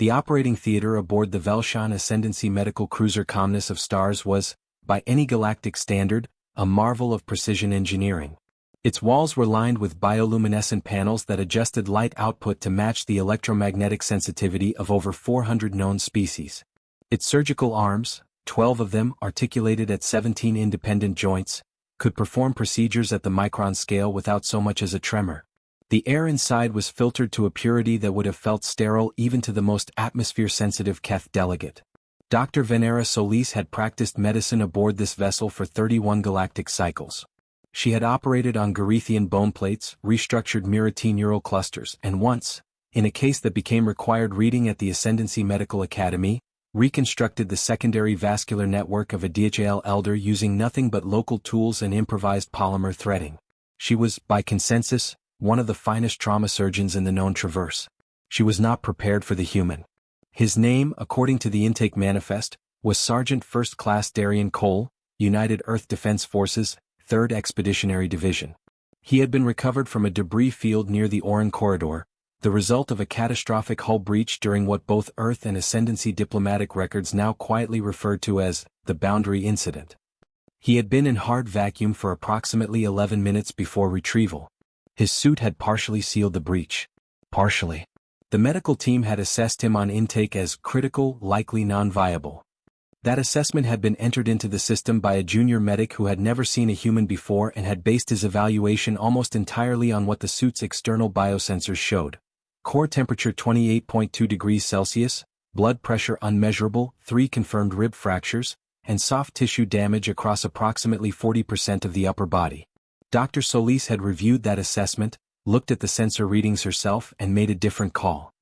The operating theater aboard the Velshan Ascendancy medical cruiser Calmness of Stars was, by any galactic standard, a marvel of precision engineering. Its walls were lined with bioluminescent panels that adjusted light output to match the electromagnetic sensitivity of over 400 known species. Its surgical arms, 12 of them articulated at 17 independent joints, could perform procedures at the micron scale without so much as a tremor. The air inside was filtered to a purity that would have felt sterile even to the most atmosphere-sensitive Keth delegate. Dr. Venera Solis had practiced medicine aboard this vessel for 31 galactic cycles. She had operated on Garethian bone plates, restructured Mirati neural clusters, and once, in a case that became required reading at the Ascendancy Medical Academy, reconstructed the secondary vascular network of a DHL elder using nothing but local tools and improvised polymer threading. She was, by consensus, one of the finest trauma surgeons in the known traverse. She was not prepared for the human. His name, according to the intake manifest, was Sergeant First Class Darian Cole, United Earth Defense Forces, 3rd Expeditionary Division. He had been recovered from a debris field near the Oran Corridor, the result of a catastrophic hull breach during what both Earth and Ascendancy diplomatic records now quietly referred to as the Boundary Incident. He had been in hard vacuum for approximately 11 minutes before retrieval. His suit had partially sealed the breach. Partially. The medical team had assessed him on intake as critical, likely non-viable. That assessment had been entered into the system by a junior medic who had never seen a human before and had based his evaluation almost entirely on what the suit's external biosensors showed. Core temperature 28.2 degrees Celsius, blood pressure unmeasurable, 3 confirmed rib fractures, and soft tissue damage across approximately 40% of the upper body. Dr. Solis had reviewed that assessment, looked at the sensor readings herself and made a different call.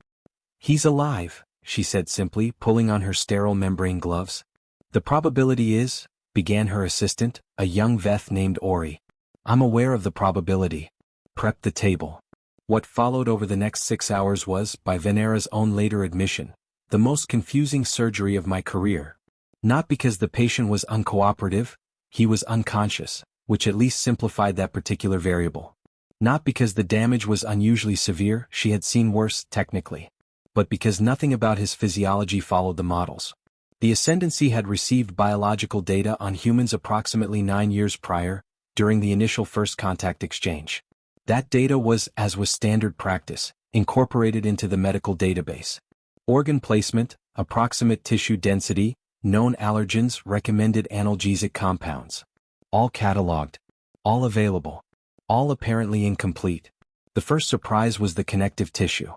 "He's alive," she said simply, pulling on her sterile membrane gloves. "The probability is," began her assistant, a young Veth named Ori. "I'm aware of the probability. Prep the table." What followed over the next 6 hours was, by Venera's own later admission, the most confusing surgery of my career. Not because the patient was uncooperative, he was unconscious, which at least simplified that particular variable. Not because the damage was unusually severe, she had seen worse, technically. But because nothing about his physiology followed the models. The Ascendancy had received biological data on humans approximately 9 years prior, during the initial first contact exchange. That data was, as was standard practice, incorporated into the medical database. Organ placement, approximate tissue density, known allergens, recommended analgesic compounds. All catalogued. All available. All apparently incomplete. The first surprise was the connective tissue.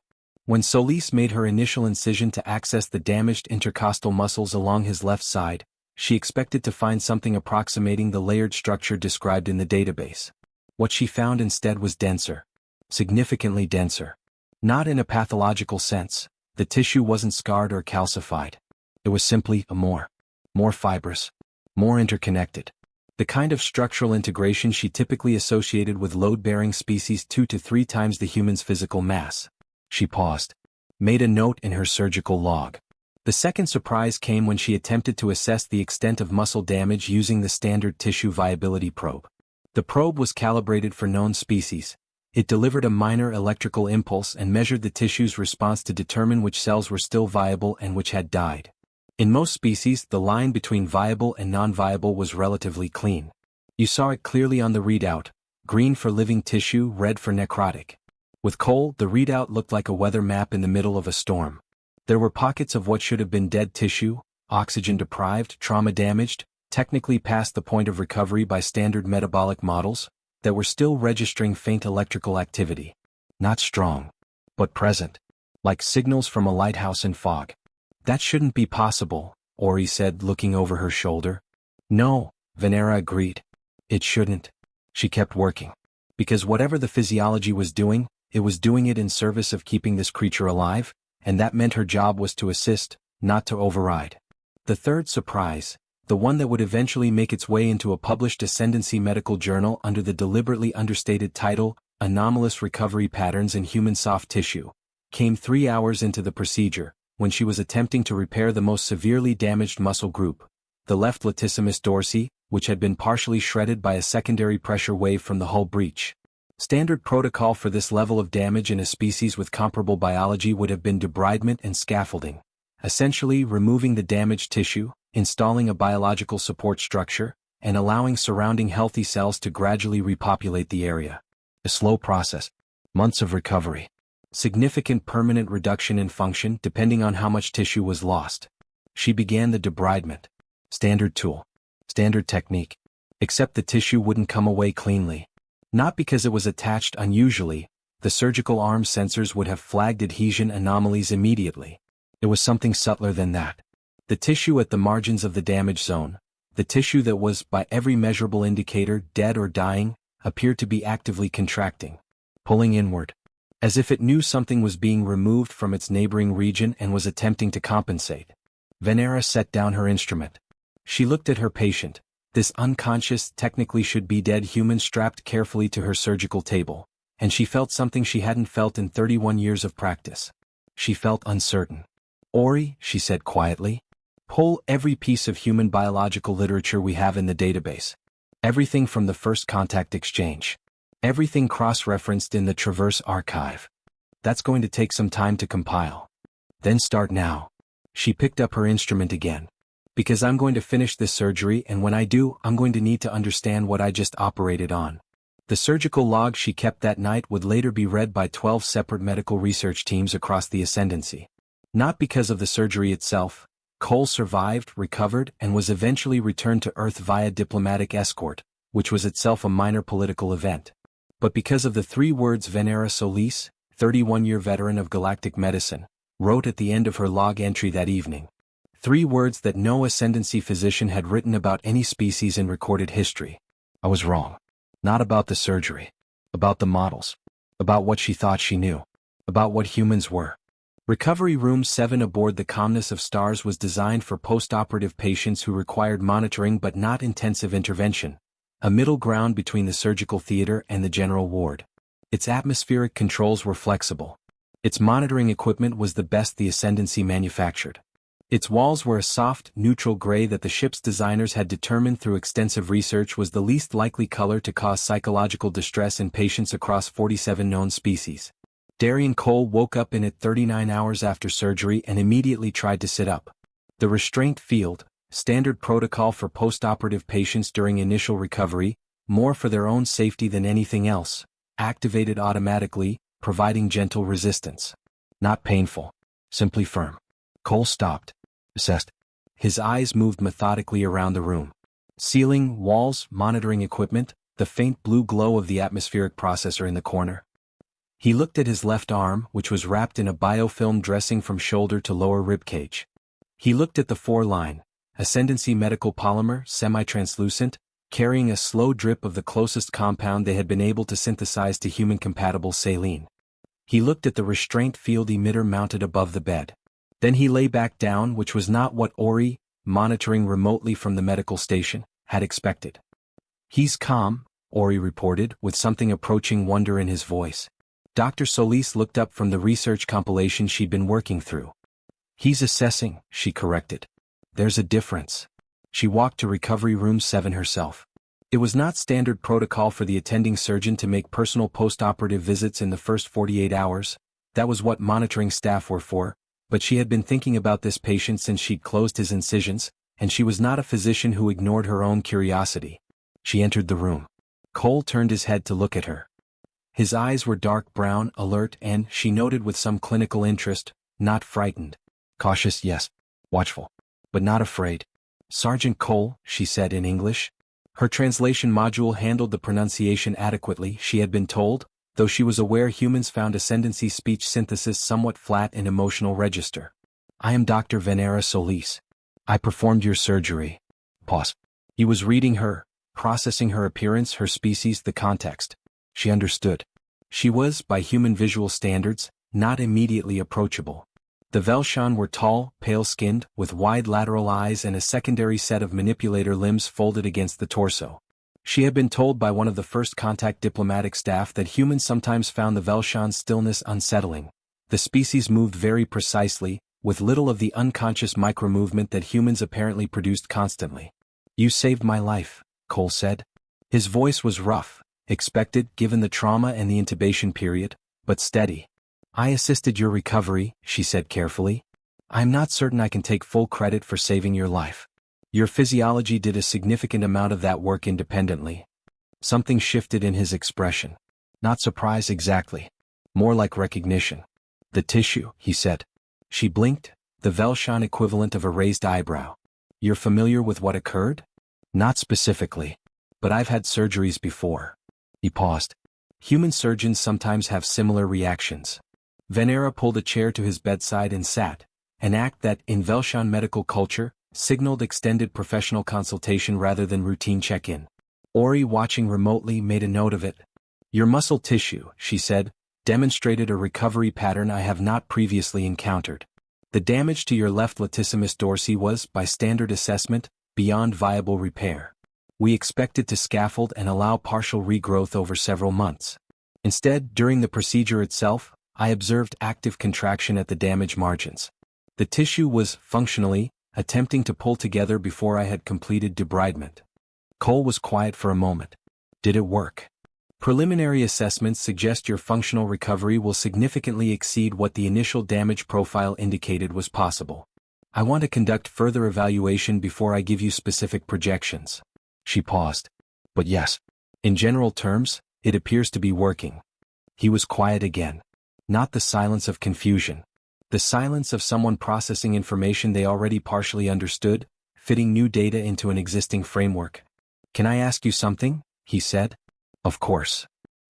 When Solis made her initial incision to access the damaged intercostal muscles along his left side, she expected to find something approximating the layered structure described in the database. What she found instead was denser. Significantly denser. Not in a pathological sense. The tissue wasn't scarred or calcified. It was simply more fibrous. More interconnected. The kind of structural integration she typically associated with load-bearing species 2 to 3 times the human's physical mass. She paused. Made a note in her surgical log. The second surprise came when she attempted to assess the extent of muscle damage using the standard tissue viability probe. The probe was calibrated for known species. It delivered a minor electrical impulse and measured the tissue's response to determine which cells were still viable and which had died. In most species, the line between viable and non-viable was relatively clean. You saw it clearly on the readout, green for living tissue, red for necrotic. With Cole, the readout looked like a weather map in the middle of a storm. There were pockets of what should have been dead tissue, oxygen-deprived, trauma-damaged, technically past the point of recovery by standard metabolic models, that were still registering faint electrical activity. Not strong, but present. Like signals from a lighthouse in fog. "That shouldn't be possible," Ori said, looking over her shoulder. "No," Venera agreed. "It shouldn't." She kept working. Because whatever the physiology was doing, it was doing it in service of keeping this creature alive, and that meant her job was to assist, not to override. The third surprise, the one that would eventually make its way into a published Ascendancy medical journal under the deliberately understated title, Anomalous Recovery Patterns in Human Soft Tissue, came 3 hours into the procedure, when she was attempting to repair the most severely damaged muscle group, the left latissimus dorsi, which had been partially shredded by a secondary pressure wave from the hull breach. Standard protocol for this level of damage in a species with comparable biology would have been debridement and scaffolding, essentially removing the damaged tissue, installing a biological support structure, and allowing surrounding healthy cells to gradually repopulate the area. A slow process. Months of recovery. Significant permanent reduction in function depending on how much tissue was lost. She began the debridement. Standard tool. Standard technique. Except the tissue wouldn't come away cleanly. Not because it was attached unusually, the surgical arm sensors would have flagged adhesion anomalies immediately. It was something subtler than that. The tissue at the margins of the damage zone, the tissue that was, by every measurable indicator, dead or dying, appeared to be actively contracting, pulling inward, as if it knew something was being removed from its neighboring region and was attempting to compensate. Venera set down her instrument. She looked at her patient, this unconscious, technically should be dead human strapped carefully to her surgical table, and she felt something she hadn't felt in 31 years of practice. She felt uncertain. Ori, she said quietly, pull every piece of human biological literature we have in the database. Everything from the first contact exchange. Everything cross-referenced in the Traverse archive. That's going to take some time to compile. Then start now. She picked up her instrument again. Because I'm going to finish this surgery, and when I do, I'm going to need to understand what I just operated on. The surgical log she kept that night would later be read by 12 separate medical research teams across the Ascendancy. Not because of the surgery itself. Cole survived, recovered, and was eventually returned to Earth via diplomatic escort, which was itself a minor political event. But because of the 3 words Venera Solis, 31-year veteran of galactic medicine, wrote at the end of her log entry that evening. 3 words that no Ascendancy physician had written about any species in recorded history. I was wrong. Not about the surgery. About the models. About what she thought she knew. About what humans were. Recovery Room 7 aboard the Calmness of Stars was designed for post-operative patients who required monitoring but not intensive intervention, a middle ground between the surgical theater and the general ward. Its atmospheric controls were flexible. Its monitoring equipment was the best the Ascendancy manufactured. Its walls were a soft, neutral gray that the ship's designers had determined through extensive research was the least likely color to cause psychological distress in patients across 47 known species. Darian Cole woke up in it 39 hours after surgery and immediately tried to sit up. The restraint field, standard protocol for post-operative patients during initial recovery, more for their own safety than anything else, activated automatically, providing gentle resistance. Not painful. Simply firm. Cole stopped. Assessed. His eyes moved methodically around the room. Ceiling, walls, monitoring equipment, the faint blue glow of the atmospheric processor in the corner. He looked at his left arm, which was wrapped in a biofilm dressing from shoulder to lower ribcage. He looked at the 4-line, Ascendancy medical polymer, semi-translucent, carrying a slow drip of the closest compound they had been able to synthesize to human-compatible saline. He looked at the restraint field emitter mounted above the bed. Then he lay back down, which was not what Ori, monitoring remotely from the medical station, had expected. He's calm, Ori reported, with something approaching wonder in his voice. Dr. Solis looked up from the research compilation she'd been working through. He's assessing, she corrected. There's a difference. She walked to Recovery Room 7 herself. It was not standard protocol for the attending surgeon to make personal post-operative visits in the first 48 hours. That was what monitoring staff were for, but she had been thinking about this patient since she'd closed his incisions, and she was not a physician who ignored her own curiosity. She entered the room. Cole turned his head to look at her. His eyes were dark brown, alert and, she noted with some clinical interest, not frightened. Cautious, yes. Watchful. But not afraid. Sergeant Cole, she said in English. Her translation module handled the pronunciation adequately, she had been told, though she was aware humans found Ascendancy speech synthesis somewhat flat in emotional register. I am Dr. Venera Solis. I performed your surgery. Pause. He was reading her, processing her appearance, her species, the context. She understood. She was, by human visual standards, not immediately approachable. The Velshan were tall, pale-skinned, with wide lateral eyes and a secondary set of manipulator limbs folded against the torso. She had been told by one of the first contact diplomatic staff that humans sometimes found the Velshan's stillness unsettling. The species moved very precisely, with little of the unconscious micro-movement that humans apparently produced constantly. You saved my life, Cole said. His voice was rough, expected given the trauma and the intubation period, but steady. I assisted your recovery, she said carefully. I'm not certain I can take full credit for saving your life. Your physiology did a significant amount of that work independently. Something shifted in his expression. Not surprise exactly. More like recognition. The tissue, he said. She blinked, the Velshan equivalent of a raised eyebrow. You're familiar with what occurred? Not specifically. But I've had surgeries before. He paused. Human surgeons sometimes have similar reactions. Venera pulled a chair to his bedside and sat, an act that, in Velshan medical culture, signaled extended professional consultation rather than routine check-in. Ori, watching remotely, made a note of it. Your muscle tissue, she said, demonstrated a recovery pattern I have not previously encountered. The damage to your left latissimus dorsi was, by standard assessment, beyond viable repair. We expected to scaffold and allow partial regrowth over several months. Instead, during the procedure itself, I observed active contraction at the damage margins. The tissue was, functionally, attempting to pull together before I had completed debridement. Cole was quiet for a moment. Did it work? Preliminary assessments suggest your functional recovery will significantly exceed what the initial damage profile indicated was possible. I want to conduct further evaluation before I give you specific projections. She paused. But yes, in general terms, it appears to be working. He was quiet again. Not the silence of confusion. The silence of someone processing information they already partially understood, fitting new data into an existing framework. Can I ask you something? He said. Of course.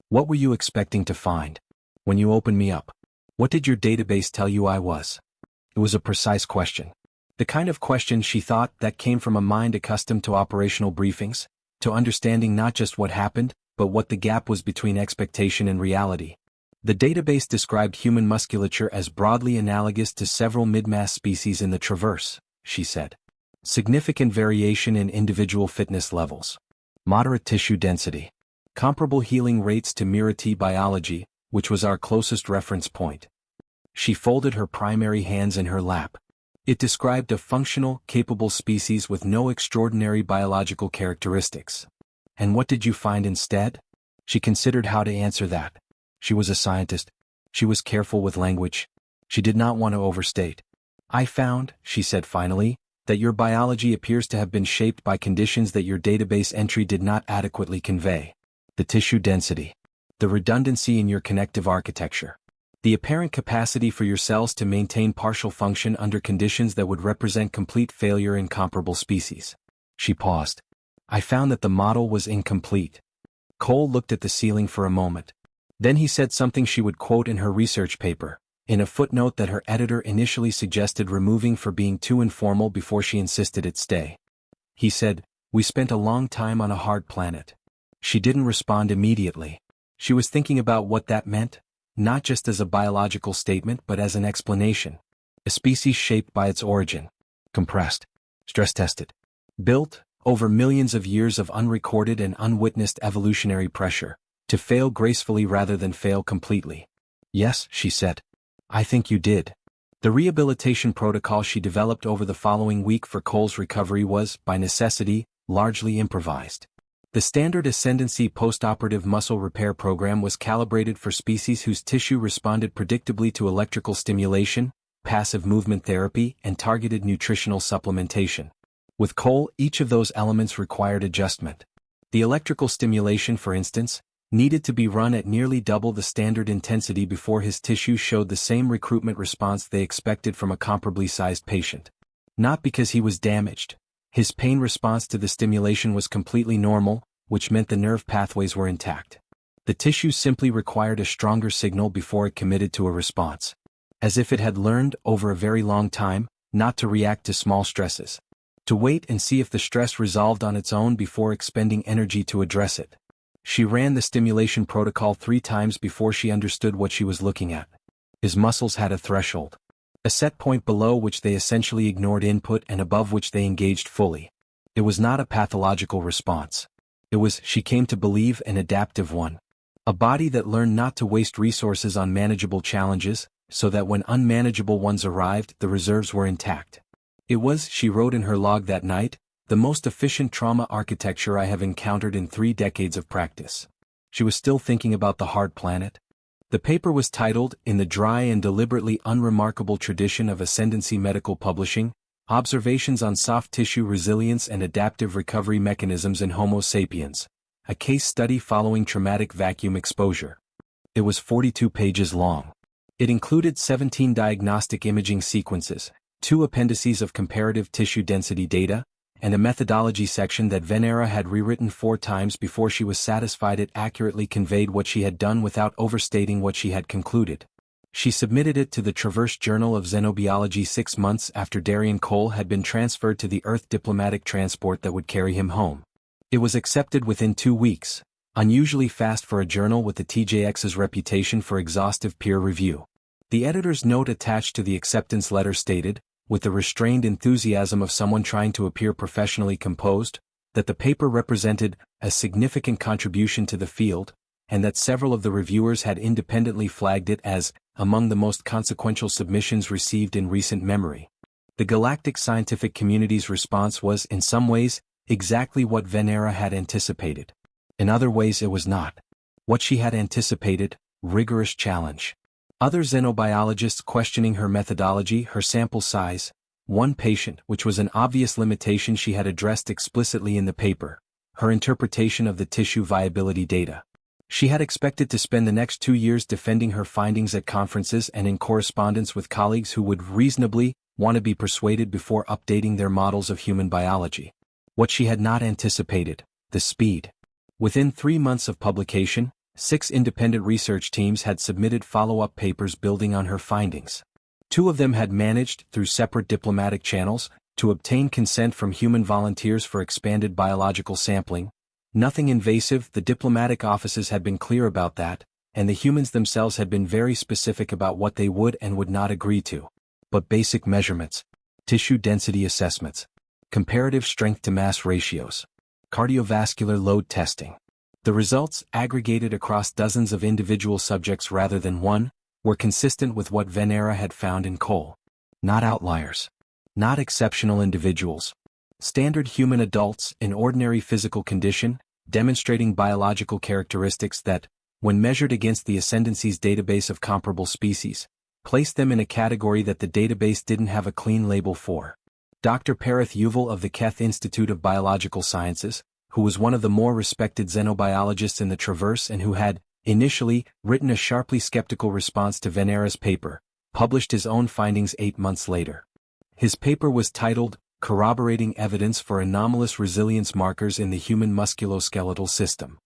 What were you expecting to find? When you opened me up, what did your database tell you I was? It was a precise question. The kind of question she thought that came from a mind accustomed to operational briefings, to understanding not just what happened, but what the gap was between expectation and reality. The database described human musculature as broadly analogous to several midmass species in the Traverse, she said. Significant variation in individual fitness levels. Moderate tissue density. Comparable healing rates to Mirati biology, which was our closest reference point. She folded her primary hands in her lap. It described a functional, capable species with no extraordinary biological characteristics. And what did you find instead? She considered how to answer that. She was a scientist. She was careful with language. She did not want to overstate. I found, she said finally, that your biology appears to have been shaped by conditions that your database entry did not adequately convey. The tissue density. The redundancy in your connective architecture. The apparent capacity for your cells to maintain partial function under conditions that would represent complete failure in comparable species. She paused. I found that the model was incomplete. Cole looked at the ceiling for a moment. Then he said something she would quote in her research paper, in a footnote that her editor initially suggested removing for being too informal before she insisted it stay. He said, "We spent a long time on a hard planet." She didn't respond immediately. She was thinking about what that meant, not just as a biological statement but as an explanation. A species shaped by its origin. Compressed. Stress-tested. Built, over millions of years of unrecorded and unwitnessed evolutionary pressure, to fail gracefully rather than fail completely. Yes, she said. I think you did. The rehabilitation protocol she developed over the following week for Cole's recovery was, by necessity, largely improvised. The standard ascendancy postoperative muscle repair program was calibrated for species whose tissue responded predictably to electrical stimulation, passive movement therapy, and targeted nutritional supplementation. With Cole, each of those elements required adjustment. The electrical stimulation, for instance, needed to be run at nearly double the standard intensity before his tissue showed the same recruitment response they expected from a comparably sized patient. Not because he was damaged. His pain response to the stimulation was completely normal, which meant the nerve pathways were intact. The tissue simply required a stronger signal before it committed to a response. As if it had learned, over a very long time, not to react to small stresses. To wait and see if the stress resolved on its own before expending energy to address it. She ran the stimulation protocol 3 times before she understood what she was looking at. His muscles had a threshold. A set point below which they essentially ignored input and above which they engaged fully. It was not a pathological response. It was, she came to believe, an adaptive one. A body that learned not to waste resources on manageable challenges, so that when unmanageable ones arrived, the reserves were intact. It was, she wrote in her log that night, the most efficient trauma architecture I have encountered in 3 decades of practice. She was still thinking about the hard planet. The paper was titled, In the Dry and Deliberately Unremarkable Tradition of Ascendancy Medical Publishing, Observations on Soft Tissue Resilience and Adaptive Recovery Mechanisms in Homo sapiens, a case study following traumatic vacuum exposure. It was 42 pages long. It included 17 diagnostic imaging sequences, 2 appendices of comparative tissue density data, and a methodology section that Venera had rewritten 4 times before she was satisfied it accurately conveyed what she had done without overstating what she had concluded. She submitted it to the Traverse Journal of Xenobiology 6 months after Darian Cole had been transferred to the Earth diplomatic transport that would carry him home. It was accepted within 2 weeks, unusually fast for a journal with the TJX's reputation for exhaustive peer review. The editor's note attached to the acceptance letter stated, with the restrained enthusiasm of someone trying to appear professionally composed, that the paper represented a significant contribution to the field, and that several of the reviewers had independently flagged it as among the most consequential submissions received in recent memory. The galactic scientific community's response was, in some ways, exactly what Venera had anticipated. In other ways it was not. What she had anticipated, rigorous challenge. Other xenobiologists questioning her methodology, her sample size, one patient, which was an obvious limitation she had addressed explicitly in the paper, her interpretation of the tissue viability data. She had expected to spend the next 2 years defending her findings at conferences and in correspondence with colleagues who would reasonably want to be persuaded before updating their models of human biology. What she had not anticipated, the speed. Within 3 months of publication, 6 independent research teams had submitted follow-up papers building on her findings. 2 of them had managed, through separate diplomatic channels, to obtain consent from human volunteers for expanded biological sampling. Nothing invasive, the diplomatic offices had been clear about that, and the humans themselves had been very specific about what they would and would not agree to. But basic measurements, tissue density assessments, comparative strength-to-mass ratios, cardiovascular load testing. The results, aggregated across dozens of individual subjects rather than one, were consistent with what Venera had found in Cole. Not outliers. Not exceptional individuals. Standard human adults in ordinary physical condition, demonstrating biological characteristics that, when measured against the Ascendancy's database of comparable species, placed them in a category that the database didn't have a clean label for. Dr. Parath Yuval of the Keth Institute of Biological Sciences, who was one of the more respected xenobiologists in the Traverse and who had, initially, written a sharply skeptical response to Venera's paper, published his own findings 8 months later. His paper was titled, Corroborating Evidence for Anomalous Resilience Markers in the Human Musculoskeletal System.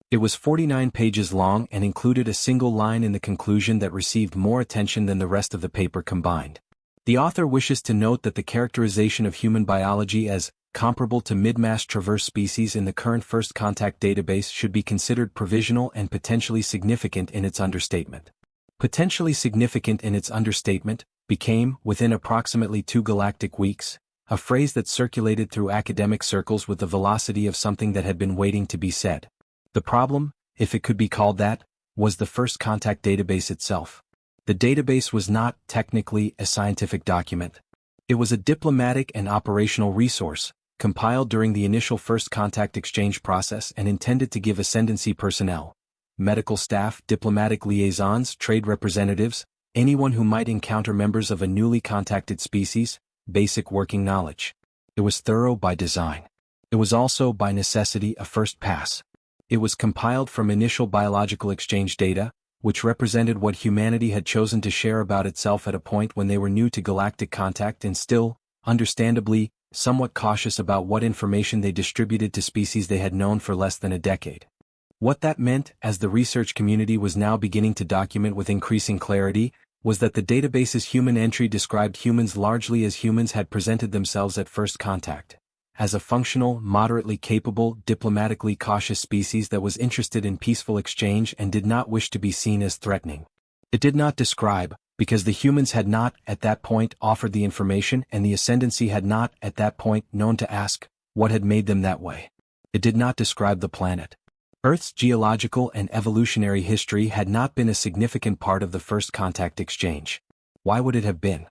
It was 49 pages long and included a single line in the conclusion that received more attention than the rest of the paper combined. The author wishes to note that the characterization of human biology as comparable to mid-mass Traverse species in the current first contact database should be considered provisional and potentially significant in its understatement. Potentially significant in its understatement became, within approximately 2 galactic weeks, a phrase that circulated through academic circles with the velocity of something that had been waiting to be said. The problem, if it could be called that, was the first contact database itself. The database was not, technically, a scientific document. It was a diplomatic and operational resource, compiled during the initial first contact exchange process and intended to give Ascendancy personnel, medical staff, diplomatic liaisons, trade representatives, anyone who might encounter members of a newly contacted species, basic working knowledge. It was thorough by design. It was also, by necessity, a first pass. It was compiled from initial biological exchange data, which represented what humanity had chosen to share about itself at a point when they were new to galactic contact and still, understandably, somewhat cautious about what information they distributed to species they had known for less than a decade. What that meant, as the research community was now beginning to document with increasing clarity, was that the database's human entry described humans largely as humans had presented themselves at first contact, as a functional, moderately capable, diplomatically cautious species that was interested in peaceful exchange and did not wish to be seen as threatening. It did not describe, because the humans had not, at that point, offered the information and the Ascendancy had not, at that point, known to ask, what had made them that way. It did not describe the planet. Earth's geological and evolutionary history had not been a significant part of the first contact exchange. Why would it have been?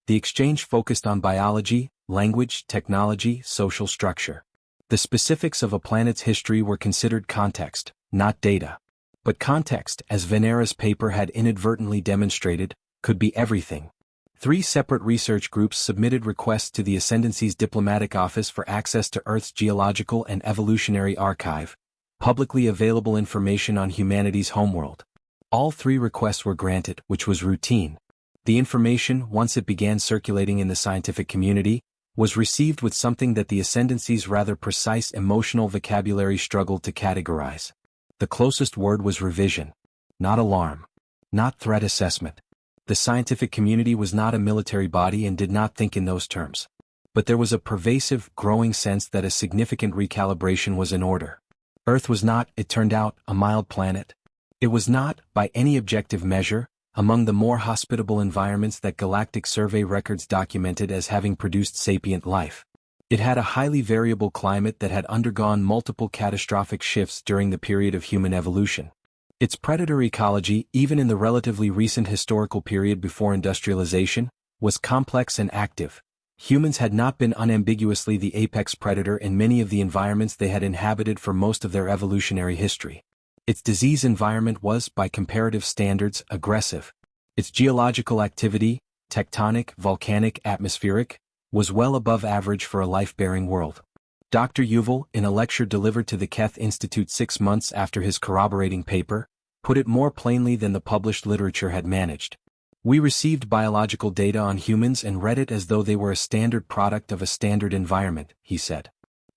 The exchange focused on biology, language, technology, social structure. The specifics of a planet's history were considered context, not data. But context, as Venera's paper had inadvertently demonstrated, could be everything. 3 separate research groups submitted requests to the Ascendancy's diplomatic office for access to Earth's geological and evolutionary archive, publicly available information on humanity's homeworld. All 3 requests were granted, which was routine. The information, once it began circulating in the scientific community, was received with something that the Ascendancy's rather precise emotional vocabulary struggled to categorize. The closest word was revision. Not alarm. Not threat assessment. The scientific community was not a military body and did not think in those terms. But there was a pervasive, growing sense that a significant recalibration was in order. Earth was not, it turned out, a mild planet. It was not, by any objective measure, among the more hospitable environments that galactic survey records documented as having produced sapient life. It had a highly variable climate that had undergone multiple catastrophic shifts during the period of human evolution. Its predator ecology, even in the relatively recent historical period before industrialization, was complex and active. Humans had not been unambiguously the apex predator in many of the environments they had inhabited for most of their evolutionary history. Its disease environment was, by comparative standards, aggressive. Its geological activity, tectonic, volcanic, atmospheric, was well above average for a life-bearing world. Dr. Yuval, in a lecture delivered to the Keth Institute 6 months after his corroborating paper, put it more plainly than the published literature had managed. We received biological data on humans and read it as though they were a standard product of a standard environment, he said.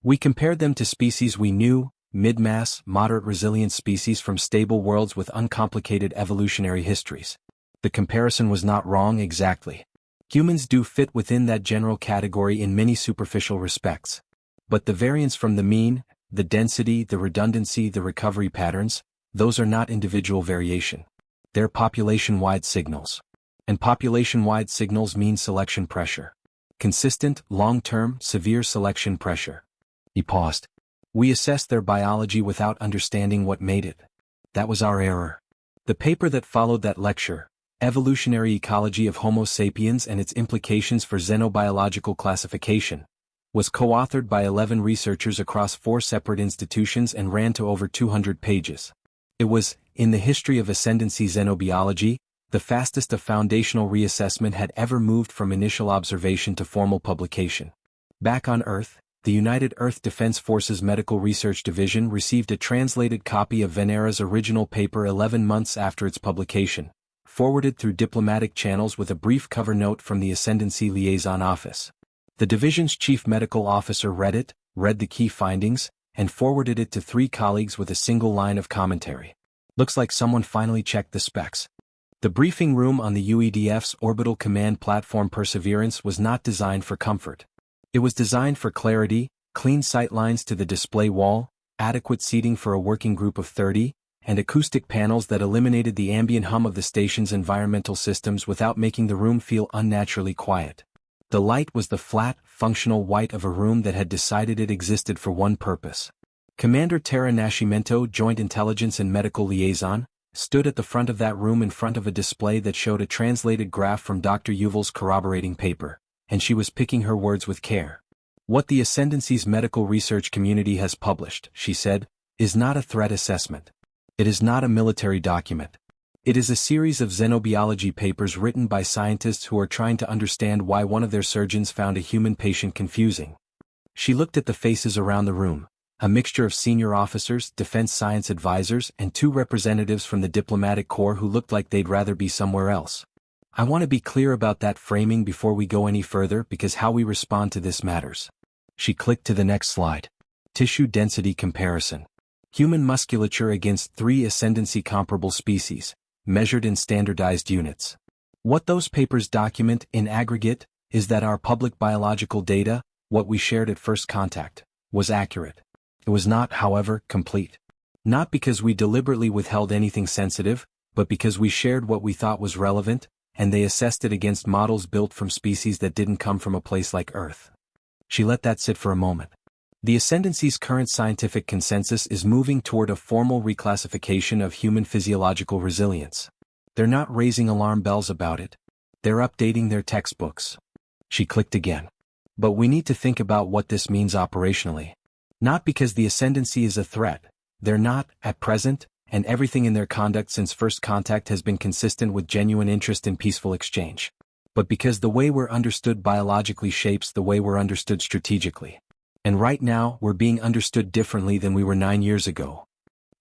We compared them to species we knew, mid-mass, moderate resilient species from stable worlds with uncomplicated evolutionary histories. The comparison was not wrong exactly. Humans do fit within that general category in many superficial respects. But the variance from the mean, the density, the redundancy, the recovery patterns, those are not individual variation. They're population-wide signals. And population-wide signals mean selection pressure. Consistent, long-term, severe selection pressure. He paused. We assessed their biology without understanding what made it. That was our error. The paper that followed that lecture, Evolutionary Ecology of Homo sapiens and its Implications for Xenobiological Classification, was co-authored by 11 researchers across 4 separate institutions and ran to over 200 pages. It was, in the history of ascendancy xenobiology, the fastest a foundational reassessment had ever moved from initial observation to formal publication. Back on Earth, the United Earth Defense Forces Medical Research Division received a translated copy of Venera's original paper 11 months after its publication, forwarded through diplomatic channels with a brief cover note from the Ascendancy Liaison Office. The division's chief medical officer read it, read the key findings, and forwarded it to 3 colleagues with a single line of commentary. Looks like someone finally checked the specs. The briefing room on the UEDF's Orbital Command Platform Perseverance was not designed for comfort. It was designed for clarity, clean sightlines to the display wall, adequate seating for a working group of 30, and acoustic panels that eliminated the ambient hum of the station's environmental systems without making the room feel unnaturally quiet. The light was the flat, functional white of a room that had decided it existed for one purpose. Commander Tara Nascimento, Joint Intelligence and Medical Liaison, stood at the front of that room in front of a display that showed a translated graph from Dr. Yuval's corroborating paper, and she was picking her words with care. What the Ascendancy's medical research community has published, she said, is not a threat assessment. It is not a military document. It is a series of xenobiology papers written by scientists who are trying to understand why one of their surgeons found a human patient confusing. She looked at the faces around the room, a mixture of senior officers, defense science advisors, and 2 representatives from the diplomatic corps who looked like they'd rather be somewhere else. I want to be clear about that framing before we go any further because how we respond to this matters. She clicked to the next slide. Tissue density comparison. Human musculature against 3 ascendancy comparable species, measured in standardized units. What those papers document, in aggregate, is that our public biological data, what we shared at first contact, was accurate. It was not, however, complete. Not because we deliberately withheld anything sensitive, but because we shared what we thought was relevant, and they assessed it against models built from species that didn't come from a place like Earth. She let that sit for a moment. The Ascendancy's current scientific consensus is moving toward a formal reclassification of human physiological resilience. They're not raising alarm bells about it. They're updating their textbooks. She clicked again. But we need to think about what this means operationally. Not because the Ascendancy is a threat. They're not, at present, and everything in their conduct since first contact has been consistent with genuine interest in peaceful exchange. But because the way we're understood biologically shapes the way we're understood strategically. And right now, we're being understood differently than we were 9 years ago.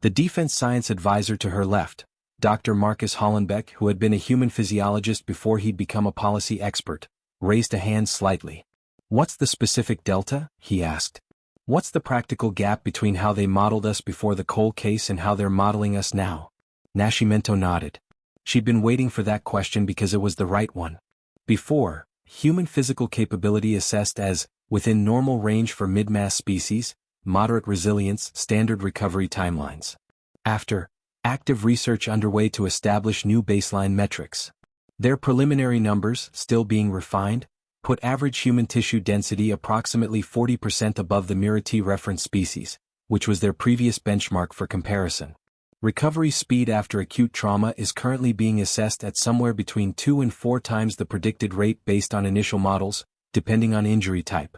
The defense science advisor to her left, Dr. Marcus Hollenbeck, who had been a human physiologist before he'd become a policy expert, raised a hand slightly. "What's the specific delta?" he asked. "What's the practical gap between how they modeled us before the Cole case and how they're modeling us now?" Nascimento nodded. She'd been waiting for that question because it was the right one. Before, human physical capability assessed as within normal range for mid-mass species, moderate resilience, standard recovery timelines. After, active research underway to establish new baseline metrics. Their preliminary numbers, still being refined, put average human tissue density approximately 40% above the Mirati reference species, which was their previous benchmark for comparison. Recovery speed after acute trauma is currently being assessed at somewhere between 2 and 4 times the predicted rate based on initial models, depending on injury type.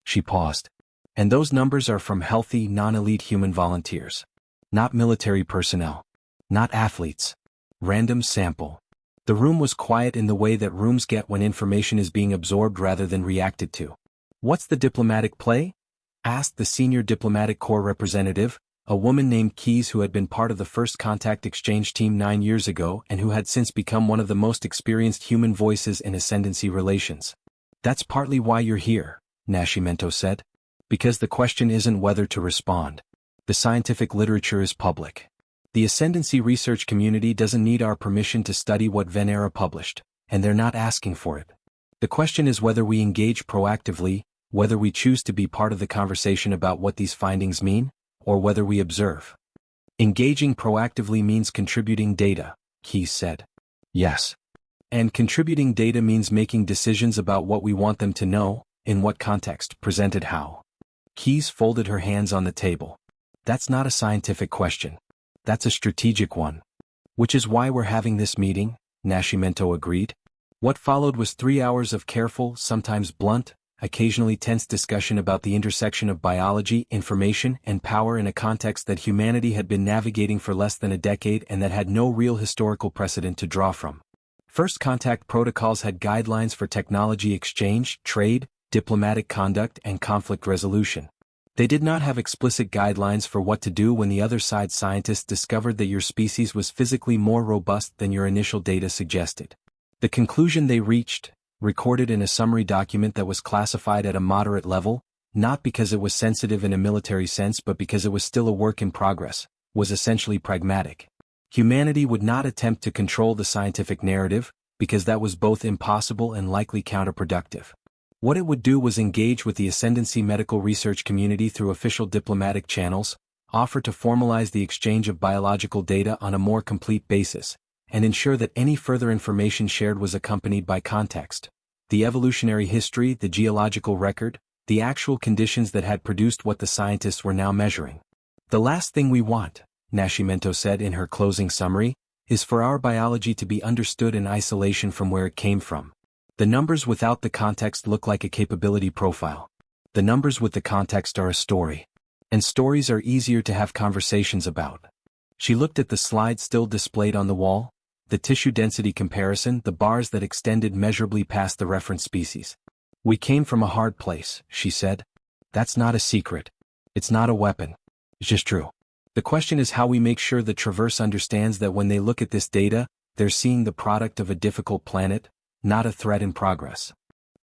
She paused. And those numbers are from healthy, non-elite human volunteers. Not military personnel. Not athletes. Random sample. The room was quiet in the way that rooms get when information is being absorbed rather than reacted to. "What's the diplomatic play?" asked the senior diplomatic corps representative, a woman named Keyes who had been part of the first contact exchange team 9 years ago and who had since become one of the most experienced human voices in ascendancy relations. "That's partly why you're here," Nascimento said. "Because the question isn't whether to respond. The scientific literature is public. The ascendancy research community doesn't need our permission to study what Venera published, and they're not asking for it. The question is whether we engage proactively, whether we choose to be part of the conversation about what these findings mean, or whether we observe." "Engaging proactively means contributing data," Keyes said. "Yes. And contributing data means making decisions about what we want them to know, in what context, presented how." Keyes folded her hands on the table. "That's not a scientific question. That's a strategic one. Which is why we're having this meeting," Nascimento agreed. What followed was 3 hours of careful, sometimes blunt, occasionally tense discussion about the intersection of biology, information, and power in a context that humanity had been navigating for less than a decade and that had no real historical precedent to draw from. First contact protocols had guidelines for technology exchange, trade, diplomatic conduct, and conflict resolution. They did not have explicit guidelines for what to do when the other side's scientists discovered that your species was physically more robust than your initial data suggested. The conclusion they reached, recorded in a summary document that was classified at a moderate level, not because it was sensitive in a military sense but because it was still a work in progress, was essentially pragmatic. Humanity would not attempt to control the scientific narrative, because that was both impossible and likely counterproductive. What it would do was engage with the ascendancy medical research community through official diplomatic channels, offer to formalize the exchange of biological data on a more complete basis, and ensure that any further information shared was accompanied by context. The evolutionary history, the geological record, the actual conditions that had produced what the scientists were now measuring. "The last thing we want," Nascimento said in her closing summary, "is for our biology to be understood in isolation from where it came from. The numbers without the context look like a capability profile. The numbers with the context are a story. And stories are easier to have conversations about." She looked at the slide still displayed on the wall, the tissue density comparison, the bars that extended measurably past the reference species. "We came from a hard place," she said. "That's not a secret. It's not a weapon. It's just true. The question is how we make sure that Traverse understands that when they look at this data, they're seeing the product of a difficult planet, not a threat in progress."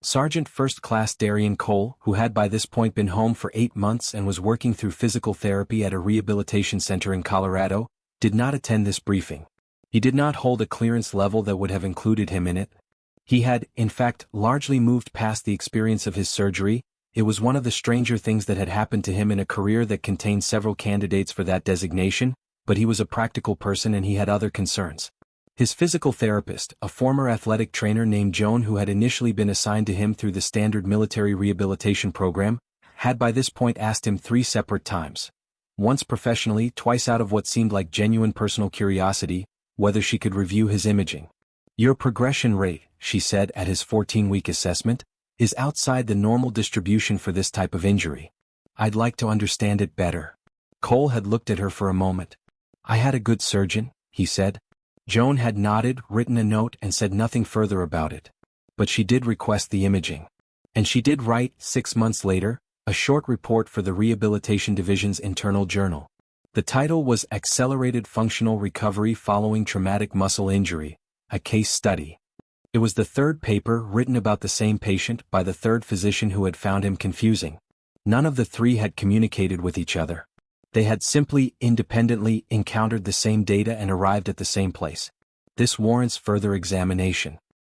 Sergeant First Class Darian Cole, who had by this point been home for 8 months and was working through physical therapy at a rehabilitation center in Colorado, did not attend this briefing. He did not hold a clearance level that would have included him in it. He had, in fact, largely moved past the experience of his surgery. It was one of the stranger things that had happened to him in a career that contained several candidates for that designation, but he was a practical person and he had other concerns. His physical therapist, a former athletic trainer named Joan who had initially been assigned to him through the standard military rehabilitation program, had by this point asked him 3 separate times, once professionally, twice out of what seemed like genuine personal curiosity, whether she could review his imaging. "Your progression rate," she said at his 14-week assessment, "is outside the normal distribution for this type of injury. I'd like to understand it better." Cole had looked at her for a moment. I had a good surgeon, he said. Joan had nodded, written a note, and said nothing further about it. But she did request the imaging. And she did write, 6 months later, a short report for the Rehabilitation Division's internal journal. The title was Accelerated Functional Recovery Following Traumatic Muscle Injury, a Case Study. It was the third paper written about the same patient by the third physician who had found him confusing. None of the three had communicated with each other. They had simply, independently, encountered the same data and arrived at the same place. This warrants further examination.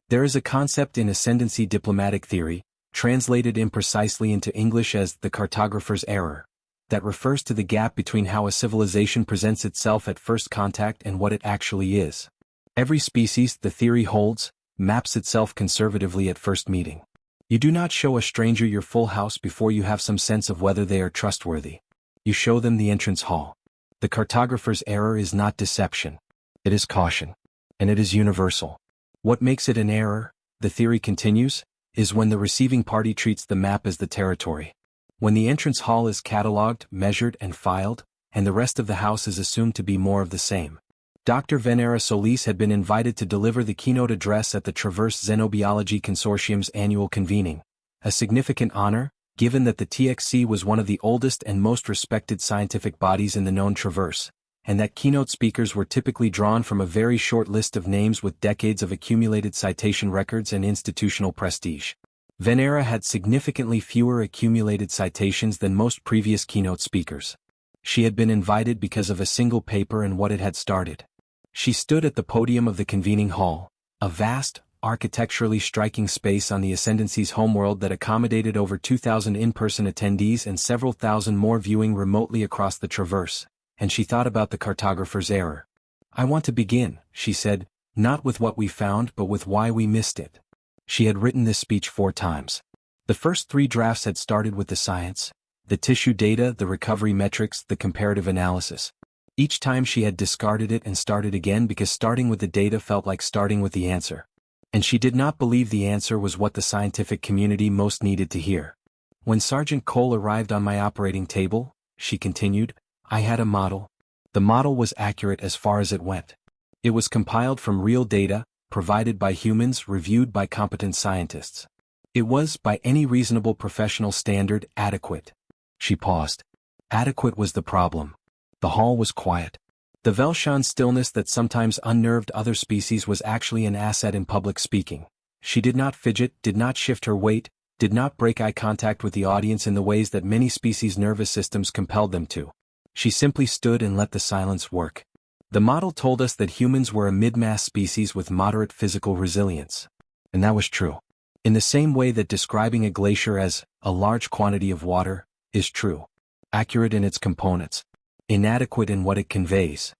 There is a concept in ascendancy diplomatic theory, translated imprecisely into English as the cartographer's error, that refers to the gap between how a civilization presents itself at first contact and what it actually is. Every species, the theory holds, maps itself conservatively at first meeting. You do not show a stranger your full house before you have some sense of whether they are trustworthy. You show them the entrance hall. The cartographer's error is not deception. It is caution. And it is universal. What makes it an error, the theory continues, is when the receiving party treats the map as the territory. When the entrance hall is catalogued, measured, and filed, and the rest of the house is assumed to be more of the same. Dr. Venera Solis had been invited to deliver the keynote address at the Traverse Xenobiology Consortium's annual convening, a significant honor, given that the TXC was one of the oldest and most respected scientific bodies in the known Traverse, and that keynote speakers were typically drawn from a very short list of names with decades of accumulated citation records and institutional prestige. Venera had significantly fewer accumulated citations than most previous keynote speakers. She had been invited because of a single paper and what it had started. She stood at the podium of the convening hall, a vast, architecturally striking space on the Ascendancy's homeworld that accommodated over 2,000 in-person attendees and several thousand more viewing remotely across the Traverse, and she thought about the cartographer's error. I want to begin, she said, not with what we found but with why we missed it. She had written this speech 4 times. The first 3 drafts had started with the science, the tissue data, the recovery metrics, the comparative analysis. Each time she had discarded it and started again because starting with the data felt like starting with the answer. And she did not believe the answer was what the scientific community most needed to hear. When Sergeant Cole arrived on my operating table, she continued, I had a model. The model was accurate as far as it went. It was compiled from real data, provided by humans, reviewed by competent scientists. It was, by any reasonable professional standard, adequate. She paused. Adequate was the problem. The hall was quiet. The Velshan stillness that sometimes unnerved other species was actually an asset in public speaking. She did not fidget, did not shift her weight, did not break eye contact with the audience in the ways that many species' nervous systems compelled them to. She simply stood and let the silence work. The model told us that humans were a mid-mass species with moderate physical resilience. And that was true. In the same way that describing a glacier as a large quantity of water is true. Accurate in its components. Inadequate in what it conveys.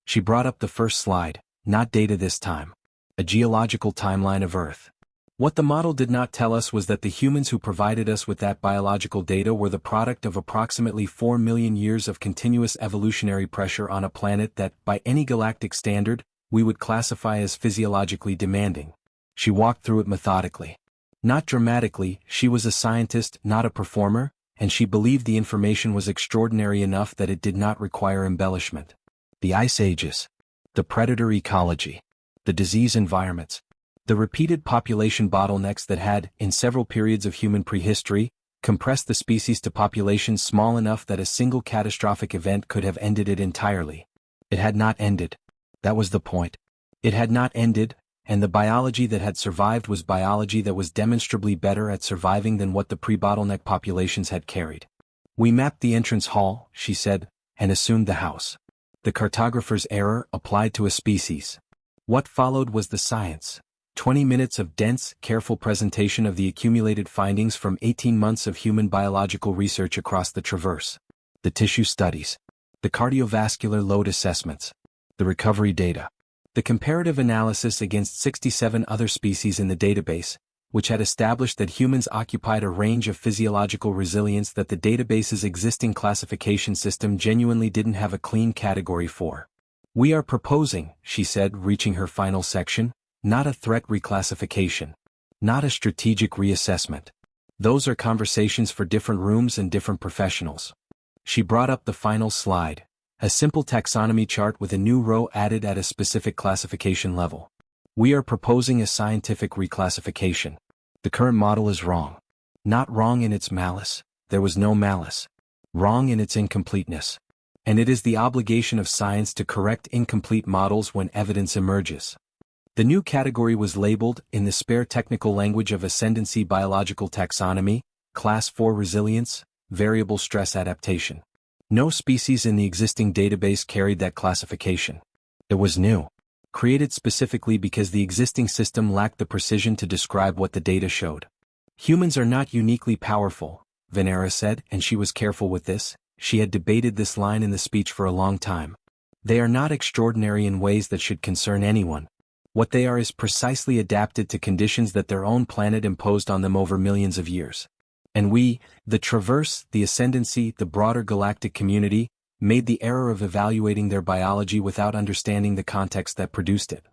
She brought up the first slide, not data this time. A geological timeline of Earth. What the model did not tell us was that the humans who provided us with that biological data were the product of approximately 4 million years of continuous evolutionary pressure on a planet that, by any galactic standard, we would classify as physiologically demanding. She walked through it methodically. Not dramatically, she was a scientist, not a performer, and she believed the information was extraordinary enough that it did not require embellishment. The ice ages. The predator ecology. The disease environments. The repeated population bottlenecks that had, in several periods of human prehistory, compressed the species to populations small enough that a single catastrophic event could have ended it entirely. It had not ended. That was the point. It had not ended, and the biology that had survived was biology that was demonstrably better at surviving than what the pre-bottleneck populations had carried. We mapped the entrance hall, she said, and assumed the house. The cartographer's error applied to a species. What followed was the science. 20 minutes of dense, careful presentation of the accumulated findings from 18 months of human biological research across the Traverse. The tissue studies. The cardiovascular load assessments. The recovery data. The comparative analysis against 67 other species in the database, which had established that humans occupied a range of physiological resilience that the database's existing classification system genuinely didn't have a clean category for. We are proposing, she said, reaching her final section, not a threat reclassification. Not a strategic reassessment. Those are conversations for different rooms and different professionals. She brought up the final slide, A simple taxonomy chart with a new row added at a specific classification level. We are proposing a scientific reclassification. The current model is wrong. Not wrong in its malice, there was no malice. Wrong in its incompleteness. And it is the obligation of science to correct incomplete models when evidence emerges. The new category was labeled, in the spare technical language of ascendancy biological taxonomy, Class 4 resilience, variable stress adaptation. No species in the existing database carried that classification. It was new. Created specifically because the existing system lacked the precision to describe what the data showed. Humans are not uniquely powerful, Venera said, and she was careful with this. She had debated this line in the speech for a long time. They are not extraordinary in ways that should concern anyone. What they are is precisely adapted to conditions that their own planet imposed on them over millions of years. And we, the Traverse, the Ascendancy, the broader galactic community, made the error of evaluating their biology without understanding the context that produced it.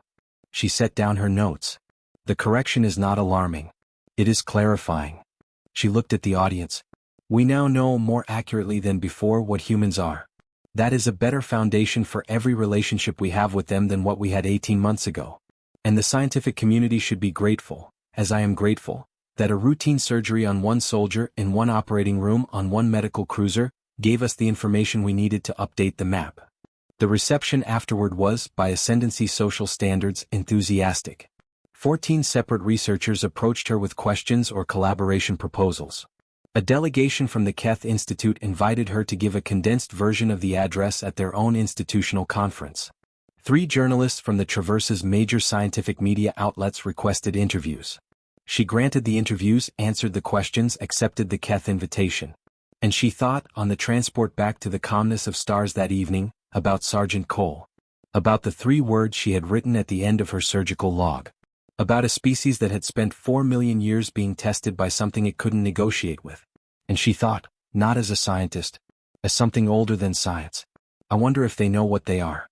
She set down her notes. The correction is not alarming. It is clarifying. She looked at the audience. We now know more accurately than before what humans are. That is a better foundation for every relationship we have with them than what we had 18 months ago. And the scientific community should be grateful, as I am grateful, that a routine surgery on one soldier in one operating room on one medical cruiser gave us the information we needed to update the map. The reception afterward was, by Ascendancy social standards, enthusiastic. 14 separate researchers approached her with questions or collaboration proposals. A delegation from the Keth Institute invited her to give a condensed version of the address at their own institutional conference. 3 journalists from the Traverse's major scientific media outlets requested interviews. She granted the interviews, answered the questions, accepted the Keth invitation. And she thought, on the transport back to the calmness of stars that evening, about Sergeant Cole. About the 3 words she had written at the end of her surgical log. About a species that had spent 4 million years being tested by something it couldn't negotiate with. And she thought, not as a scientist, as something older than science. I wonder if they know what they are.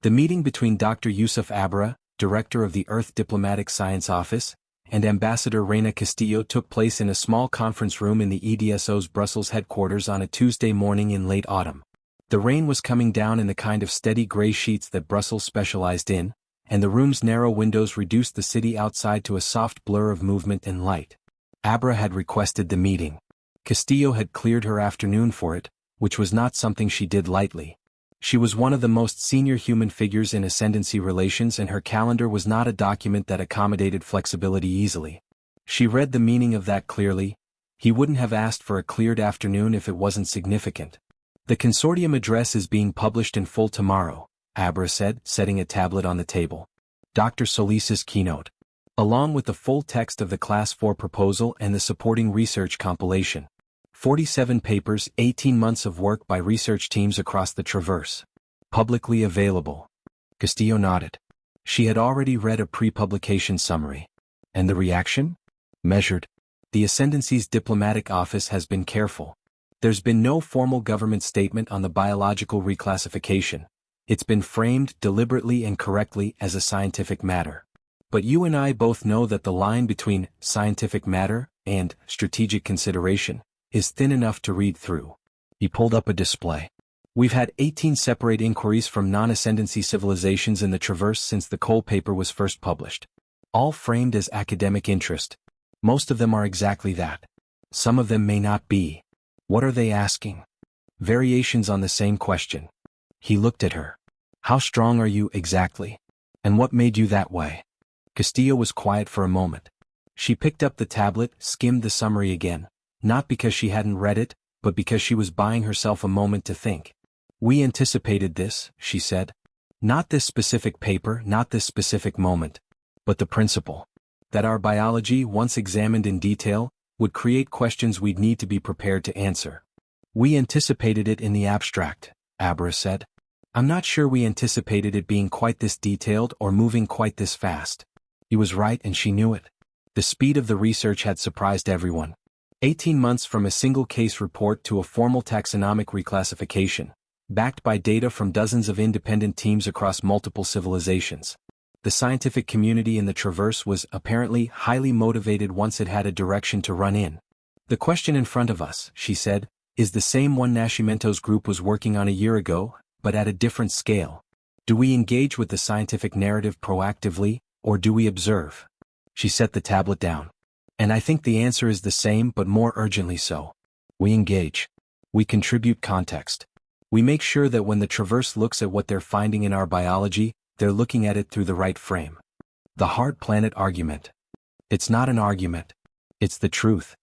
The meeting between Dr. Yusuf Abra, director of the Earth Diplomatic Science Office, and Ambassador Reina Castillo took place in a small conference room in the EDSO's Brussels headquarters on a Tuesday morning in late autumn. The rain was coming down in the kind of steady gray sheets that Brussels specialized in, and the room's narrow windows reduced the city outside to a soft blur of movement and light. Abra had requested the meeting. Castillo had cleared her afternoon for it, which was not something she did lightly. She was one of the most senior human figures in ascendancy relations, and her calendar was not a document that accommodated flexibility easily. She read the meaning of that clearly. He wouldn't have asked for a cleared afternoon if it wasn't significant. The consortium address is being published in full tomorrow, Abra said, setting a tablet on the table. Dr. Solis's keynote. Along with the full text of the Class 4 proposal and the supporting research compilation. 47 papers, 18 months of work by research teams across the Traverse. Publicly available. Castillo nodded. She had already read a pre-publication summary. And the reaction? Measured. The Ascendancy's diplomatic office has been careful. There's been no formal government statement on the biological reclassification. It's been framed deliberately and correctly as a scientific matter. But you and I both know that the line between scientific matter and strategic consideration is thin enough to read through. He pulled up a display. We've had 18 separate inquiries from non-ascendancy civilizations in the Traverse since the Cole paper was first published. All framed as academic interest. Most of them are exactly that. Some of them may not be. What are they asking? Variations on the same question. He looked at her. How strong are you exactly? And what made you that way? Castillo was quiet for a moment. She picked up the tablet, skimmed the summary again. Not because she hadn't read it, but because she was buying herself a moment to think. We anticipated this, she said. Not this specific paper, not this specific moment, but the principle. That our biology, once examined in detail, would create questions we'd need to be prepared to answer. We anticipated it in the abstract, Abra said. I'm not sure we anticipated it being quite this detailed or moving quite this fast. He was right and she knew it. The speed of the research had surprised everyone. 18 months from a single case report to a formal taxonomic reclassification, backed by data from dozens of independent teams across multiple civilizations. The scientific community in the Traverse was apparently highly motivated once it had a direction to run in. The question in front of us, she said, is the same one Nascimento's group was working on a year ago, but at a different scale. Do we engage with the scientific narrative proactively, or do we observe? She set the tablet down. And I think the answer is the same but more urgently so. We engage. We contribute context. We make sure that when the Traverse looks at what they're finding in our biology, they're looking at it through the right frame. The hard-planet argument. It's not an argument. It's the truth.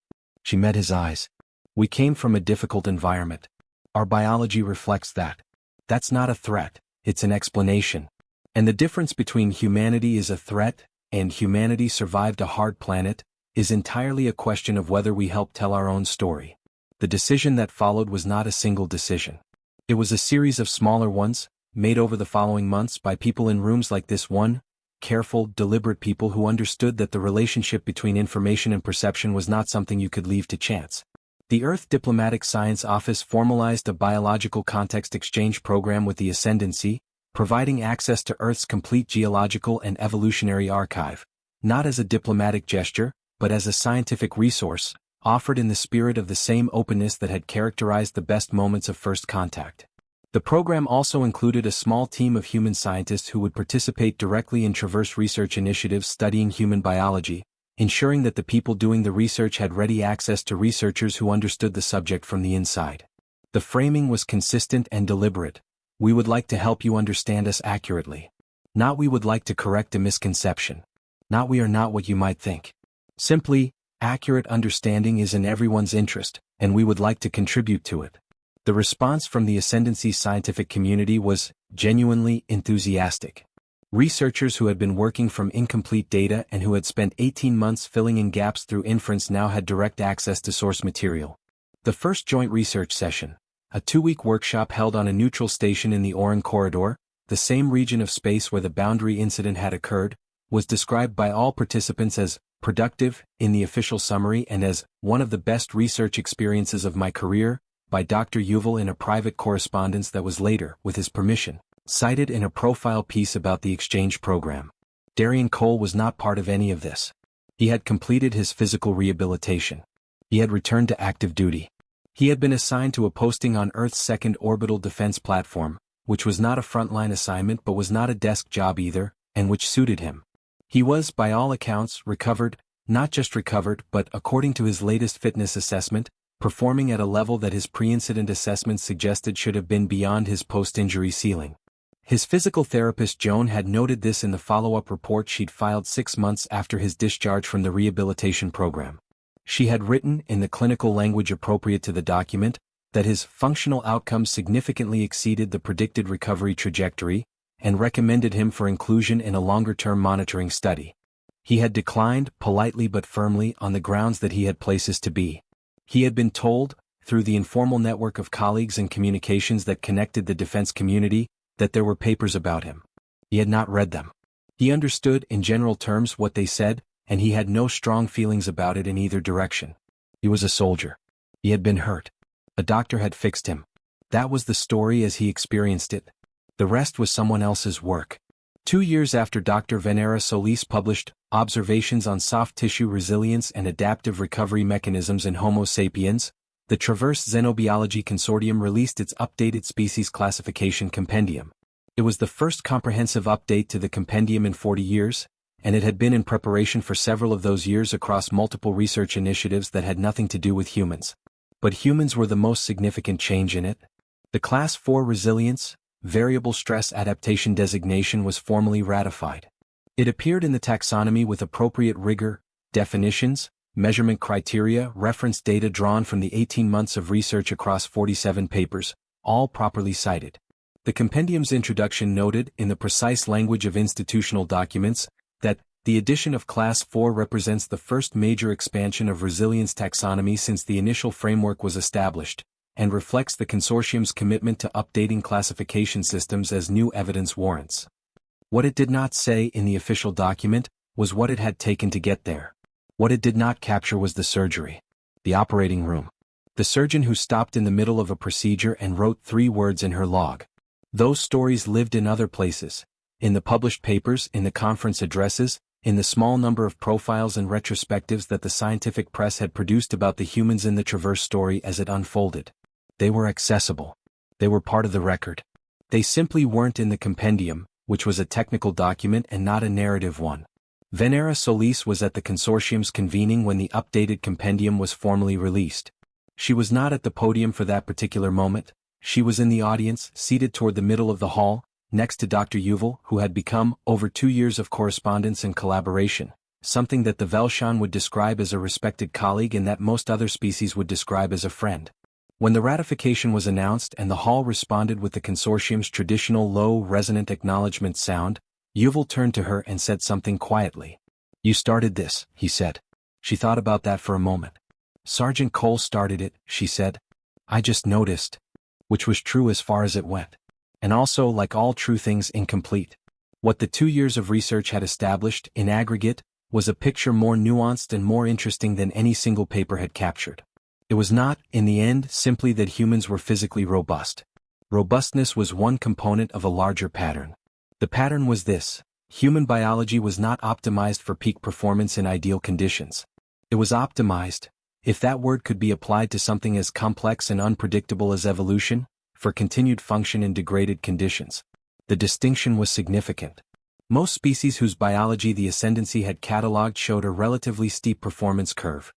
She met his eyes. We came from a difficult environment. Our biology reflects that. That's not a threat, it's an explanation. And the difference between humanity is a threat, and humanity survived a hard planet, is entirely a question of whether we help tell our own story. The decision that followed was not a single decision. It was a series of smaller ones, made over the following months by people in rooms like this one, careful, deliberate people who understood that the relationship between information and perception was not something you could leave to chance. The Earth Diplomatic Science Office formalized a biological context exchange program with the Ascendancy, providing access to Earth's complete geological and evolutionary archive, not as a diplomatic gesture, but as a scientific resource, offered in the spirit of the same openness that had characterized the best moments of first contact. The program also included a small team of human scientists who would participate directly in Traverse research initiatives studying human biology, ensuring that the people doing the research had ready access to researchers who understood the subject from the inside. The framing was consistent and deliberate. We would like to help you understand us accurately. Not we would like to correct a misconception. Not we are not what you might think. Simply, accurate understanding is in everyone's interest, and we would like to contribute to it. The response from the Ascendancy scientific community was genuinely enthusiastic. Researchers who had been working from incomplete data and who had spent 18 months filling in gaps through inference now had direct access to source material. The first joint research session, a 2-week workshop held on a neutral station in the Oran Corridor, the same region of space where the boundary incident had occurred, was described by all participants as productive in the official summary and as one of the best research experiences of my career, by Dr. Yuval in a private correspondence that was later, with his permission, cited in a profile piece about the exchange program. Darian Cole was not part of any of this. He had completed his physical rehabilitation. He had returned to active duty. He had been assigned to a posting on Earth's second orbital defense platform, which was not a frontline assignment but was not a desk job either, and which suited him. He was, by all accounts, recovered, not just recovered but, according to his latest fitness assessment, performing at a level that his pre-incident assessment suggested should have been beyond his post-injury ceiling. His physical therapist Joan had noted this in the follow-up report she'd filed 6 months after his discharge from the rehabilitation program. She had written, in the clinical language appropriate to the document, that his functional outcomes significantly exceeded the predicted recovery trajectory, and recommended him for inclusion in a longer-term monitoring study. He had declined, politely but firmly, on the grounds that he had places to be. He had been told, through the informal network of colleagues and communications that connected the defense community, that there were papers about him. He had not read them. He understood, in general terms, what they said, and he had no strong feelings about it in either direction. He was a soldier. He had been hurt. A doctor had fixed him. That was the story as he experienced it. The rest was someone else's work. 2 years after Dr. Venera Solis published Observations on Soft Tissue Resilience and Adaptive Recovery Mechanisms in Homo sapiens, the Traverse Xenobiology Consortium released its updated species classification compendium. It was the first comprehensive update to the compendium in 40 years, and it had been in preparation for several of those years across multiple research initiatives that had nothing to do with humans. But humans were the most significant change in it. The Class 4 Resilience, Variable Stress Adaptation designation was formally ratified. It appeared in the taxonomy with appropriate rigor, definitions, measurement criteria, reference data drawn from the 18 months of research across 47 papers, all properly cited. The compendium's introduction noted, in the precise language of institutional documents, that the addition of Class 4 represents the first major expansion of resilience taxonomy since the initial framework was established, and reflects the consortium's commitment to updating classification systems as new evidence warrants. What it did not say in the official document was what it had taken to get there. What it did not capture was the surgery. The operating room. The surgeon who stopped in the middle of a procedure and wrote 3 words in her log. Those stories lived in other places. In the published papers, in the conference addresses, in the small number of profiles and retrospectives that the scientific press had produced about the humans in the Traverse story as it unfolded. They were accessible. They were part of the record. They simply weren't in the compendium, which was a technical document and not a narrative one. Venera Solis was at the consortium's convening when the updated compendium was formally released. She was not at the podium for that particular moment. She was in the audience, seated toward the middle of the hall, next to Dr. Yuval, who had become, over 2 years of correspondence and collaboration, something that the Velshan would describe as a respected colleague and that most other species would describe as a friend. When the ratification was announced and the hall responded with the consortium's traditional low, resonant acknowledgement sound, Yuval turned to her and said something quietly. "You started this," he said. She thought about that for a moment. "Sergeant Cole started it," she said. "I just noticed." Which was true as far as it went. And also, like all true things, incomplete. What the 2 years of research had established, in aggregate, was a picture more nuanced and more interesting than any single paper had captured. It was not, in the end, simply that humans were physically robust. Robustness was one component of a larger pattern. The pattern was this: human biology was not optimized for peak performance in ideal conditions. It was optimized, if that word could be applied to something as complex and unpredictable as evolution, for continued function in degraded conditions. The distinction was significant. Most species whose biology the ascendancy had catalogued showed a relatively steep performance curve.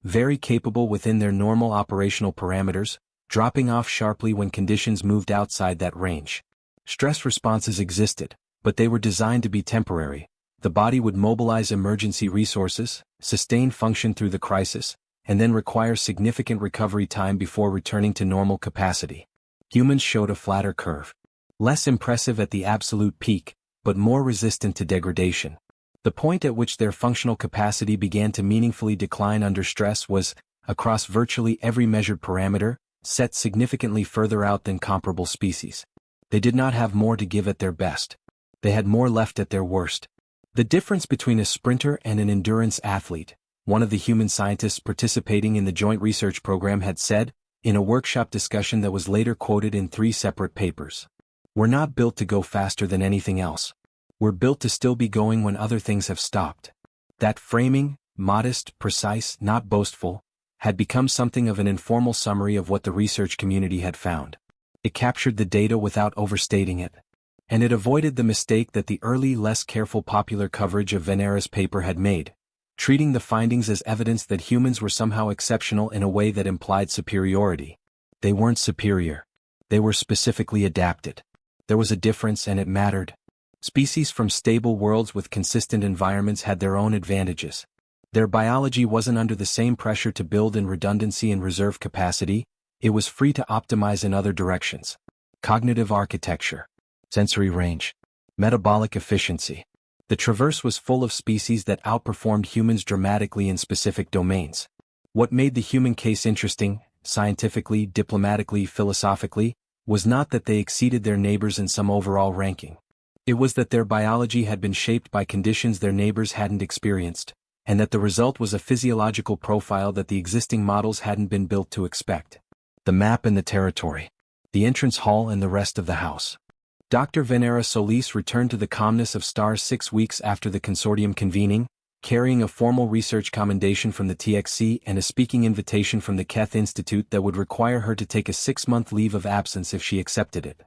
Very capable within their normal operational parameters, dropping off sharply when conditions moved outside that range. Stress responses existed, but they were designed to be temporary. The body would mobilize emergency resources, sustain function through the crisis, and then require significant recovery time before returning to normal capacity. Humans showed a flatter curve. Less impressive at the absolute peak, but more resistant to degradation. The point at which their functional capacity began to meaningfully decline under stress was, across virtually every measured parameter, set significantly further out than comparable species. They did not have more to give at their best. They had more left at their worst. The difference between a sprinter and an endurance athlete, one of the human scientists participating in the joint research program had said, in a workshop discussion that was later quoted in 3 separate papers. "We're not built to go faster than anything else. We're built to still be going when other things have stopped." That framing, modest, precise, not boastful, had become something of an informal summary of what the research community had found. It captured the data without overstating it. And it avoided the mistake that the early, less careful popular coverage of Venera's paper had made, treating the findings as evidence that humans were somehow exceptional in a way that implied superiority. They weren't superior. They were specifically adapted. There was a difference and it mattered. Species from stable worlds with consistent environments had their own advantages. Their biology wasn't under the same pressure to build in redundancy and reserve capacity, it was free to optimize in other directions. Cognitive architecture, sensory range, metabolic efficiency. The traverse was full of species that outperformed humans dramatically in specific domains. What made the human case interesting, scientifically, diplomatically, philosophically, was not that they exceeded their neighbors in some overall ranking. It was that their biology had been shaped by conditions their neighbors hadn't experienced, and that the result was a physiological profile that the existing models hadn't been built to expect. The map and the territory. The entrance hall and the rest of the house. Dr. Venera Solis returned to the calmness of stars 6 weeks after the consortium convening, carrying a formal research commendation from the TXC and a speaking invitation from the Keth Institute that would require her to take a 6-month leave of absence if she accepted it.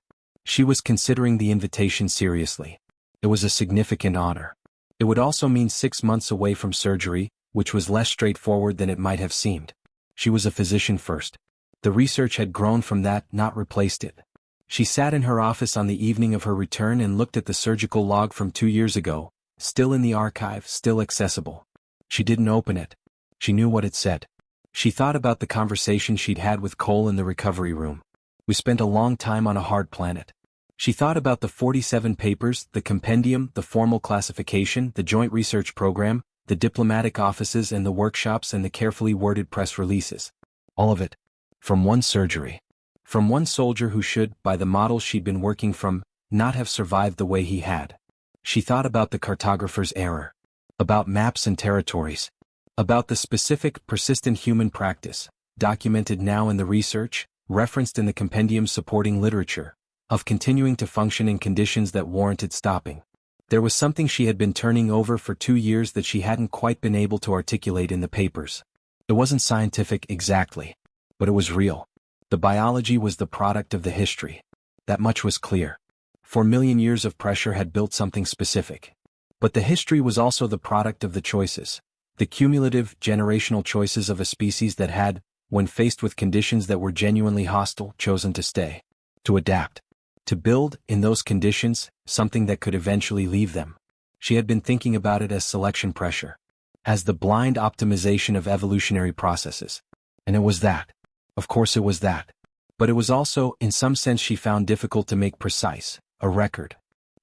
She was considering the invitation seriously. It was a significant honor. It would also mean 6 months away from surgery, which was less straightforward than it might have seemed. She was a physician first. The research had grown from that, not replaced it. She sat in her office on the evening of her return and looked at the surgical log from 2 years ago, still in the archive, still accessible. She didn't open it. She knew what it said. She thought about the conversation she'd had with Cole in the recovery room. "We spent a long time on a hard planet." She thought about the 47 papers, the compendium, the formal classification, the joint research program, the diplomatic offices and the workshops and the carefully worded press releases. All of it. From one surgery. From one soldier who should, by the model she'd been working from, not have survived the way he had. She thought about the cartographer's error. About maps and territories. About the specific, persistent human practice, documented now in the research, referenced in the compendium's supporting literature, of continuing to function in conditions that warranted stopping. There was something she had been turning over for 2 years that she hadn't quite been able to articulate in the papers. It wasn't scientific exactly, but it was real. The biology was the product of the history. that much was clear. 4 million years of pressure had built something specific. But the history was also the product of the choices, the cumulative, generational choices of a species that had, when faced with conditions that were genuinely hostile, chosen to stay, to adapt, to build, in those conditions, something that could eventually leave them. She had been thinking about it as selection pressure, as the blind optimization of evolutionary processes. And it was that. Of course it was that. But it was also, in some sense she found difficult to make precise, a record.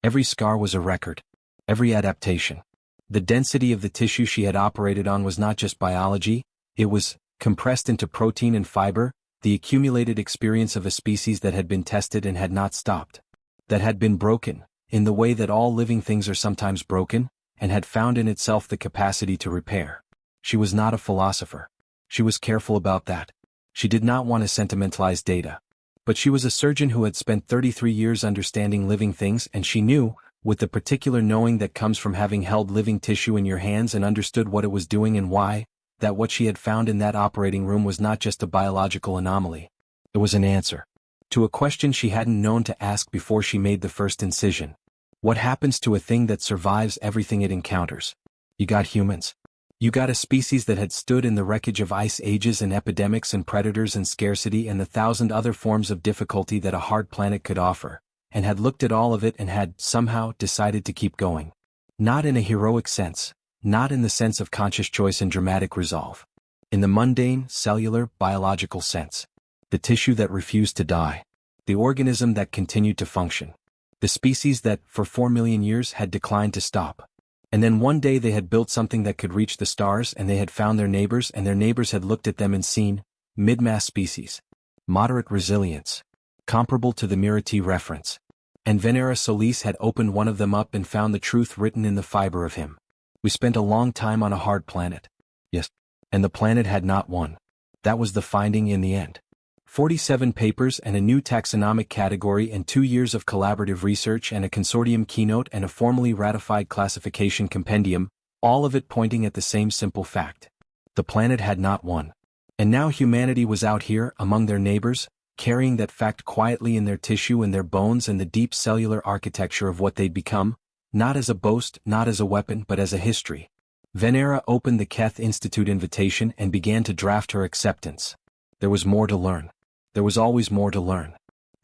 Every scar was a record. Every adaptation. The density of the tissue she had operated on was not just biology, it was, compressed into protein and fiber, the accumulated experience of a species that had been tested and had not stopped. That had been broken, in the way that all living things are sometimes broken, and had found in itself the capacity to repair. She was not a philosopher. She was careful about that. She did not want to sentimentalize data. But she was a surgeon who had spent 33 years understanding living things, and she knew, with the particular knowing that comes from having held living tissue in your hands and understood what it was doing and why, that what she had found in that operating room was not just a biological anomaly. It was an answer to a question she hadn't known to ask before she made the first incision. What happens to a thing that survives everything it encounters? You got humans. You got a species that had stood in the wreckage of ice ages and epidemics and predators and scarcity and the 1,000 other forms of difficulty that a hard planet could offer, and had looked at all of it and had, somehow, decided to keep going. Not in a heroic sense, not in the sense of conscious choice and dramatic resolve. In the mundane, cellular, biological sense. The tissue that refused to die. The organism that continued to function. The species that, for 4 million years, had declined to stop. And then one day they had built something that could reach the stars and they had found their neighbors and their neighbors had looked at them and seen, mid-mass species. Moderate resilience. Comparable to the Mirati reference. And Venera Solis had opened one of them up and found the truth written in the fiber of him. We spent a long time on a hard planet. Yes. And the planet had not won. That was the finding in the end. 47 papers and a new taxonomic category and 2 years of collaborative research and a consortium keynote and a formally ratified classification compendium, all of it pointing at the same simple fact. The planet had not won. And now humanity was out here, among their neighbors, carrying that fact quietly in their tissue and their bones and the deep cellular architecture of what they'd become, not as a boast, not as a weapon, but as a history. Venera opened the Keth Institute invitation and began to draft her acceptance. There was more to learn. There was always more to learn.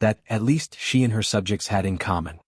That, at least, she and her subjects had in common.